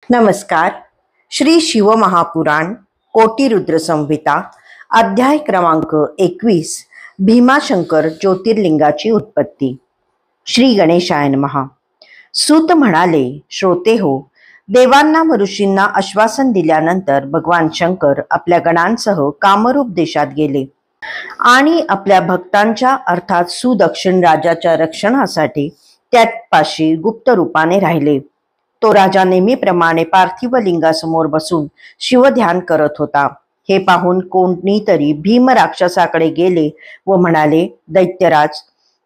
नमस्कार. श्री शिवमहापुराण कोटिरुद्र संहिता अध्याय क्रमांक 21 भीमाशंकर ज्योतिर्लिंगाची उत्पत्ती. श्री गणेशाय नमः. सूत म्हणाले, श्रोते हो, देवांना व ऋषींना आश्वासन दिल्यानंतर भगवान शंकर आपल्या गणांसह कामरूप देशात गेले आणि आपल्या भक्तांच्या अर्थात सुदक्षिण राजाच्या रक्षणासाठी त्यापाशी गुप्त रूपाने राहिले. तो राजा नेहमीप्रमाणे पार्थिव लिंगासमोर बसून शिवध्यान करत होता. हे पाहून कोणीतरी भीम राक्षसाकडे गेले व म्हणाले, दैत्यराज,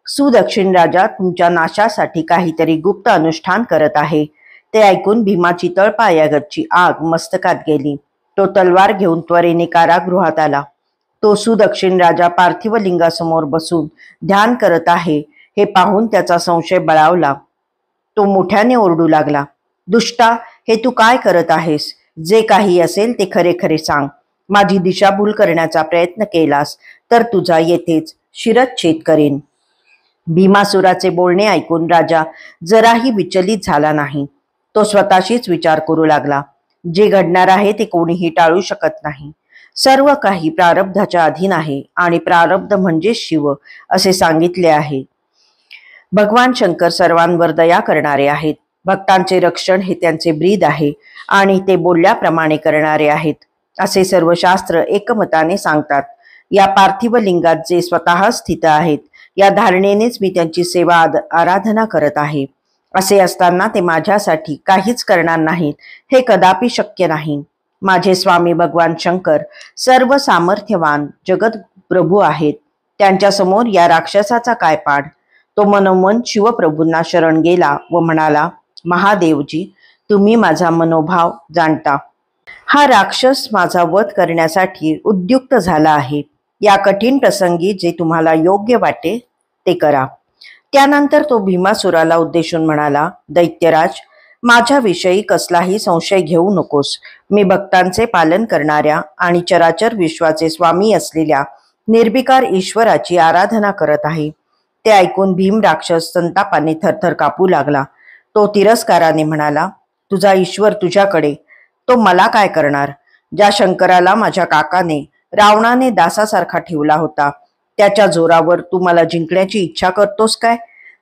सुदक्षिण राजा तुमच्या नाशासाठी काहीतरी गुप्त अनुष्ठान करत आहे. ते ऐकून भीमाची तळपायागतची आग मस्तकात गेली. तो तलवार घेऊन त्वरेने कारागृहात आला. तो सुदक्षिण राजा पार्थिव लिंगासमोर बसून ध्यान करत आहे हे पाहून त्याचा संशय बळावला. तो मोठ्याने ओरडू लागला, दुष्टा, हे तू काय करत आहेस? जे काही असेल ते खरे खरे सांग. माझी दिशाभूल करण्याचा प्रयत्न केलास तर तुझा येथेच शिरच्छेद करेन. भीमासुराचे बोलणे ऐकून राजा जराही विचलित झाला नाही. तो स्वतःशीच विचार करू लागला, जे घडणार आहे ते कोणीही टाळू शकत नाही. सर्व काही प्रारब्धाच्या अधीन आहे आणि प्रारब्ध म्हणजे शिव असे सांगितले आहे. भगवान शंकर सर्वांवर दया करणारे आहेत. भक्तांचे रक्षण हे त्यांचे ब्रीद आहे आणि ते बोलल्याप्रमाणे करणारे आहेत असे सर्व शास्त्र एकमताने सांगतात. या पार्थिव लिंगात जे स्वतः स्थित आहेत या धारणेनेच मी त्यांची सेवा आराधना करत आहे. असे असताना ते माझ्यासाठी काहीच करणार नाहीत हे कदापि शक्य नाही. माझे स्वामी भगवान शंकर सर्व सामर्थ्यवान जगत प्रभू आहेत. त्यांच्या समोर या राक्षसाचा काय पाड? तो मनोमन शिवप्रभूंना शरण गेला व म्हणाला, महादेवजी, तुम्ही माझा मनोभाव जाणता. हा राक्षस माझा वध करण्यासाठी उद्युक्त झाला आहे. या कठीण प्रसंगी जे तुम्हाला योग्य वाटे ते करा. त्यानंतर तो भीमासुराला उद्देशून म्हणाला, दैत्यराज, माझ्याविषयी कसलाही संशय घेऊ नकोस. मी भक्तांचे पालन करणाऱ्या आणि चराचर विश्वाचे स्वामी असलेल्या निर्विकार ईश्वराची आराधना करत आहे. ते ऐकून भीम राक्षस संतापाने थरथर कापू लागला. तो तिरस्काराने म्हणाला, तुझा ईश्वर तुझ्याकडे, तो मला काय करणार? ज्या शंकराला माझ्या काकाने रावणाने दासासारखा ठेवला होता त्याच्या जोरावर तू मला जिंकण्याची इच्छा करतोस काय?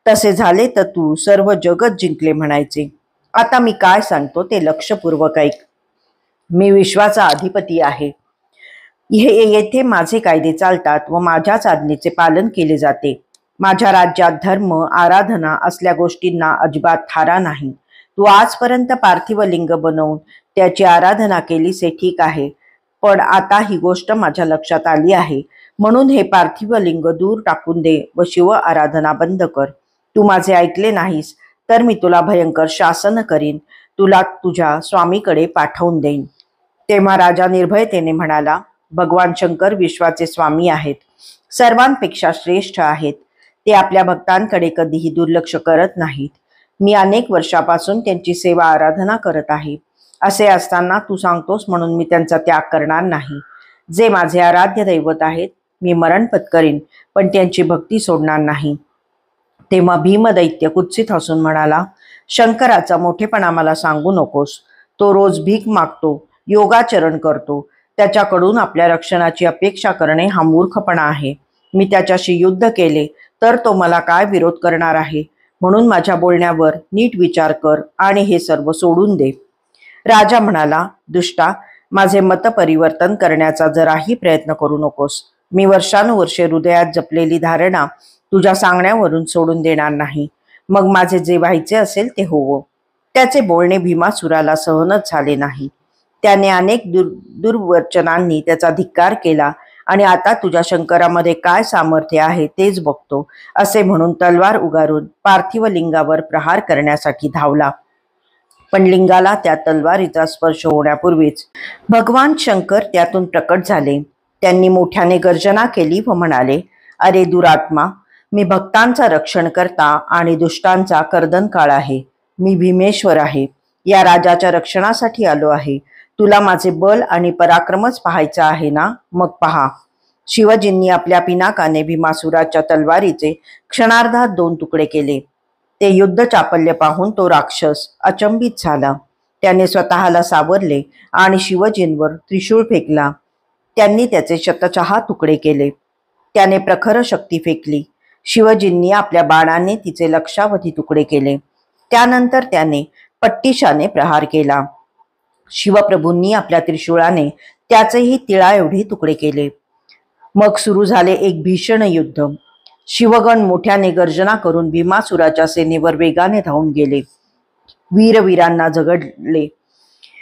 तसे झाले तर तू सर्व जगत जिंकले म्हणायचे. आता मी काय सांगतो ते लक्षपूर्वक ऐक. मी विश्वाचा अधिपती आहे. येथे माझे कायदे चालतात व माझ्याच आज्ञेचे पालन केले जाते. माझ्या राज्यात धर्म आराधना असल्या गोष्टींना अजिबात थारा नाही. तू आजपर्यंत पार्थिव लिंग बनवून त्याची आराधना केलीस हे ठीक आहे, पण आता ही गोष्ट माझ्या लक्षात आली आहे म्हणून हे पार्थिव लिंग दूर टाकून दे व शिव आराधना बंद कर. तू माझे ऐकले नाहीस तर मी तुला भयंकर शासन करीन. तुला तुझ्या स्वामीकडे पाठवून देईन. तेव्हा राजा निर्भयतेने म्हणाला, भगवान शंकर विश्वाचे स्वामी आहेत, सर्वांपेक्षा श्रेष्ठ आहेत. ते आपल्या भक्तांकडे कधीही दुर्लक्ष करत नाहीत. मी अनेक वर्षापासून त्यांची सेवा आराधना करत आहे. असे असताना तू सांगतोस म्हणून मी त्यांचा त्याग करणार नाही. जे माझे आराध्य दैवत आहेत मी मरण पत्करीन, पण त्यांची भक्ती सोडणार नाही. तेव्हा भीमदैत्य कुत्सित हसून म्हणाला, शंकराचा मोठेपणा मला सांगू नकोस. तो रोज भीक मागतो, योगाचरण करतो. त्याच्याकडून आपल्या रक्षणाची अपेक्षा करणे हा मूर्खपणा आहे. मी त्याच्याशी युद्ध केले तर तो मला काय विरोध करणार आहे? म्हणून माझ्या बोलण्यावर नीट विचार कर आणि हे सर्व सोडून दे. राजा म्हणाला, दुष्टा, माझे मत परिवर्तन करण्याचा जराही प्रयत्न करू नकोस. मी वर्षानुवर्षे हृदयात जपलेली धारणा तुझ्या सांगण्यावरून सोडून देणार नाही. मग माझे जे व्हायचे असेल ते होवो. त्याचे बोलणे भीमासुराला सहनच झाले नाही. त्याने अनेक दुर्वचनांनी त्याचा धिक्कार केला आणि आता तुझ्या शंकरामध्ये काय सामर्थ्य आहे तेच बघतो असे म्हणून तलवार उगारून पार्थिव लिंगावर प्रहार करण्यासाठी धावला. पण लिंगाला त्या तलवारीचा स्पर्श होण्यापूर्वीच भगवान शंकर त्यातून प्रकट झाले. त्यांनी मोठ्याने गर्जना केली व म्हणाले, अरे दुरात्मा, मी भक्तांचा रक्षण करता आणि दुष्टांचा कर्दनकाळ आहे. मी भीमेश्वर आहे. या राजाच्या रक्षणासाठी आलो आहे. तुला माझे बल आणि पराक्रमच पाहायचा आहे ना? मग पहा. शिवजींनी आपल्या पिनाकाने भीमासुराच्या तलवारीचे क्षणार्धात 2 तुकडे केले. ते युद्ध चापल्य पाहून तो राक्षस अचंबित झाला. त्याने स्वतःला सावरले आणि शिवजींवर त्रिशूळ फेकला. त्यांनी त्याचे शतचहा तुकडे केले. त्याने प्रखर शक्ती फेकली. शिवजींनी आपल्या बाणाने तिचे लक्षावधी तुकडे केले. त्यानंतर त्याने पट्टिशाने प्रहार केला. शिवप्रभूंनी आपल्या त्रिशूळाने त्याचेही तिळा एवढे तुकडे केले. मग सुरू झाले एक भीषण युद्ध. शिवगण मोठ्याने गर्जना करून भीमासुराच्या सेनेवर वेगाने धावून गेले. वीरवीरांना झगडले.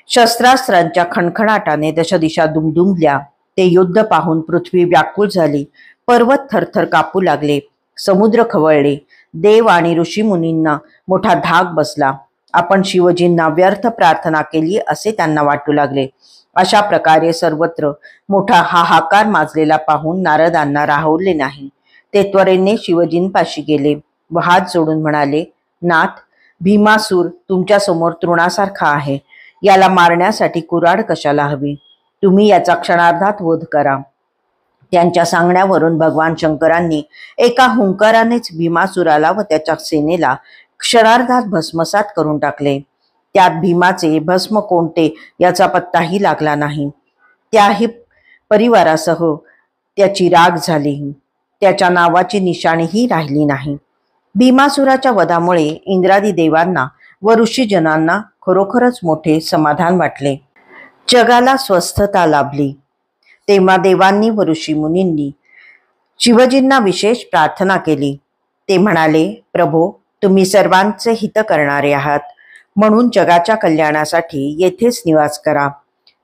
शस्त्रास्त्रांच्या खणखणाटाने दशदिशा दुमदुमल्या. ते युद्ध पाहून पृथ्वी व्याकुळ झाली. पर्वत थरथर कापू लागले. समुद्र खवळले. देव आणि ऋषीमुनींना मोठा धाक बसला. आपण शिवजींना व्यर्थ प्रार्थना केली असे त्यांना वाटू लागले. अशा प्रकारे सर्वत्र मोठा हाहाकार माजलेला पाहून नारदांना राहवले नाही. ते त्वरेने शिवजींपाशी गेले व हात जोडून म्हणाले, नाथ, भीमासूर तुमच्या समोर तृणासारखा आहे. याला मारण्यासाठी कुऱ्हाड कशाला हवी? तुम्ही याचा क्षणार्धात वध करा. त्यांच्या सांगण्यावरून भगवान शंकरांनी एका हुंकारानेच भीमासुराला व त्याच्या सेनेला क्षणार्धात भस्मसात करून टाकले. त्यात भीमाचे भस्म कोणते याचा पत्ताही लागला नाही. त्याही परिवारासह त्याची राग झाली. त्याच्या नावाची निशाणीही राहिली नाही. भीमासुराच्या वधामुळे इंद्रादी देवांना व ऋषीजनांना खरोखरच मोठे समाधान वाटले. जगाला स्वस्थता लाभली. तेव्हा देवांनी व ऋषीमुनींनी शिवजींना विशेष प्रार्थना केली. ते म्हणाले, प्रभो, तुम्ही सर्वांचे हित करणारे आहात, म्हणून जगाच्या कल्याणासाठी येथेच निवास करा.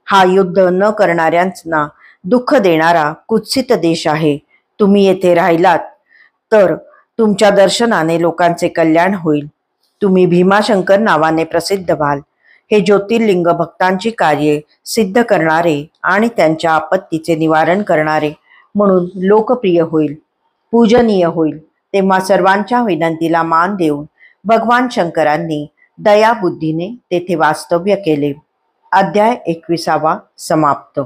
हा युद्ध न करणाऱ्यांना दुःख देणारा कुत्सित देश आहे. तुम्ही येथे राहिलात तर तुमच्या दर्शनाने लोकांचे कल्याण होईल. तुम्ही भीमाशंकर नावाने प्रसिद्ध व्हाल. हे ज्योतिर्लिंग भक्तांची कार्ये सिद्ध करणारे आणि त्यांच्या आपत्तीचे निवारण करणारे म्हणून लोकप्रिय होईल, पूजनीय होईल. तेव्हा सर्वांच्या विनंतीला मान देऊन भगवान शंकरांनी दयाबुद्धीने तेथे वास्तव्य केले. अध्याय 21 समाप्त.